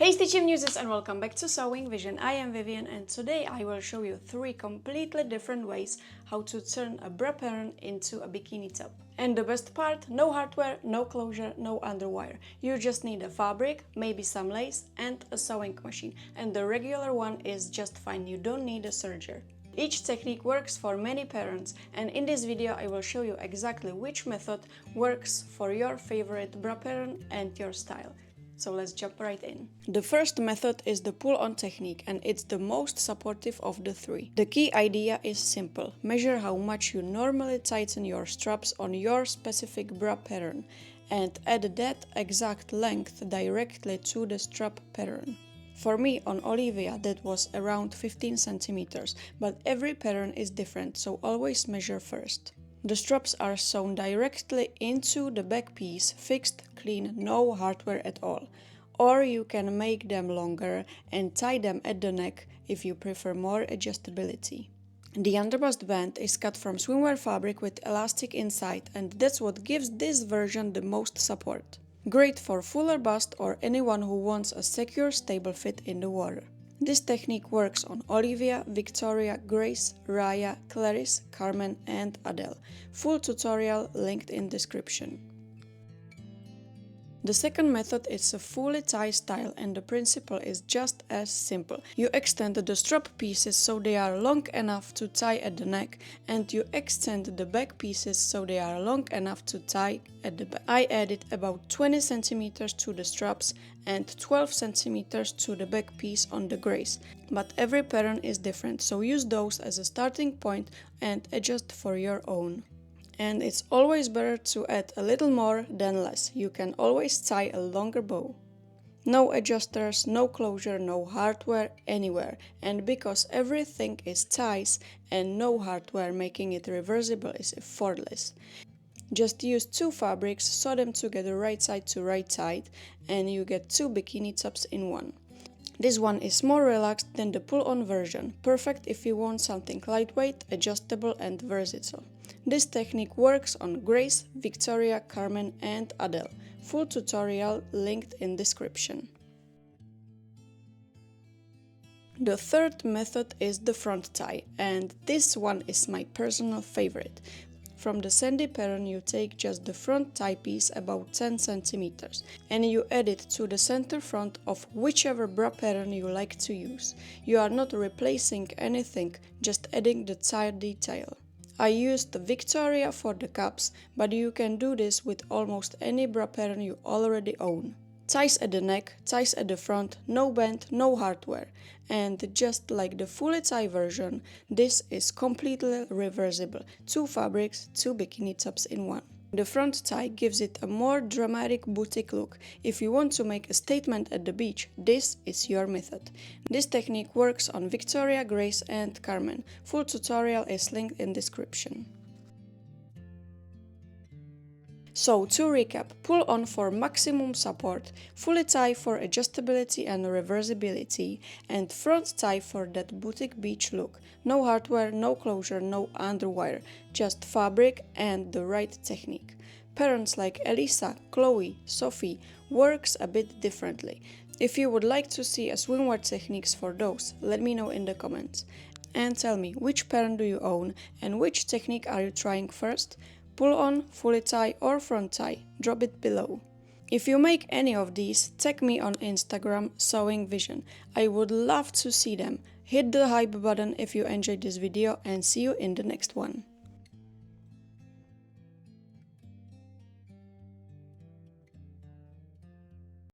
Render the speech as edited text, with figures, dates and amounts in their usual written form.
Hey stitching muses and welcome back to Sewing Vision. I am Vivian and today I will show you 3 completely different ways how to turn a bra pattern into a bikini top. And the best part, no hardware, no closure, no underwire. You just need a fabric, maybe some lace and a sewing machine. And the regular one is just fine, you don't need a serger. Each technique works for many patterns, and in this video I will show you exactly which method works for your favorite bra pattern and your style. So let's jump right in. The first method is the pull-on technique, and it's the most supportive of the 3. The key idea is simple. Measure how much you normally tighten your straps on your specific bra pattern and add that exact length directly to the strap pattern. For me, on Olivia, that was around 15 centimeters, but every pattern is different, so always measure first. The straps are sewn directly into the back piece, fixed, clean, no hardware at all. Or you can make them longer and tie them at the neck if you prefer more adjustability. The underbust band is cut from swimwear fabric with elastic inside, and that's what gives this version the most support. Great for fuller bust or anyone who wants a secure, stable fit in the water. This technique works on Olivia, Victoria, Grace, Raya, Clarice, Carmen and Adele. Full tutorial linked in description. The second method is a fully tie style, and the principle is just as simple. You extend the strap pieces so they are long enough to tie at the neck, and you extend the back pieces so they are long enough to tie at the back. I added about 20 centimeters to the straps and 12 centimeters to the back piece on the Grace, but every pattern is different, so use those as a starting point and adjust for your own. And it's always better to add a little more than less. You can always tie a longer bow. No adjusters, no closure, no hardware anywhere. And because everything is ties and no hardware, making it reversible is effortless. Just use 2 fabrics, sew them together right side to right side, and you get 2 bikini tops in one. This one is more relaxed than the pull-on version, perfect if you want something lightweight, adjustable and versatile. This technique works on Grace, Victoria, Carmen and Adele. Full tutorial linked in description. The third method is the front tie, and this one is my personal favorite. From the sandy pattern you take just the front tie piece about 10 centimeters and you add it to the center front of whichever bra pattern you like to use. You are not replacing anything, just adding the tie detail. I used the Victoria for the cups, but you can do this with almost any bra pattern you already own. Ties at the neck, ties at the front, no band, no hardware. And just like the fully tie version, this is completely reversible. 2 fabrics, 2 bikini tops in one. The front tie gives it a more dramatic boutique look. If you want to make a statement at the beach, this is your method. This technique works on Victoria, Grace and Carmen. Full tutorial is linked in description. So to recap, pull on for maximum support, fully tie for adjustability and reversibility, and front tie for that boutique beach look. No hardware, no closure, no underwire, just fabric and the right technique. Patterns like Elisa, Chloe, Sophie works a bit differently. If you would like to see a swimwear techniques for those, let me know in the comments. And tell me which pattern do you own and which technique are you trying first? Pull on, fully tie or front tie, drop it below. If you make any of these, tag me on Instagram Sewing Vision. I would love to see them. Hit the hype button if you enjoyed this video and see you in the next one.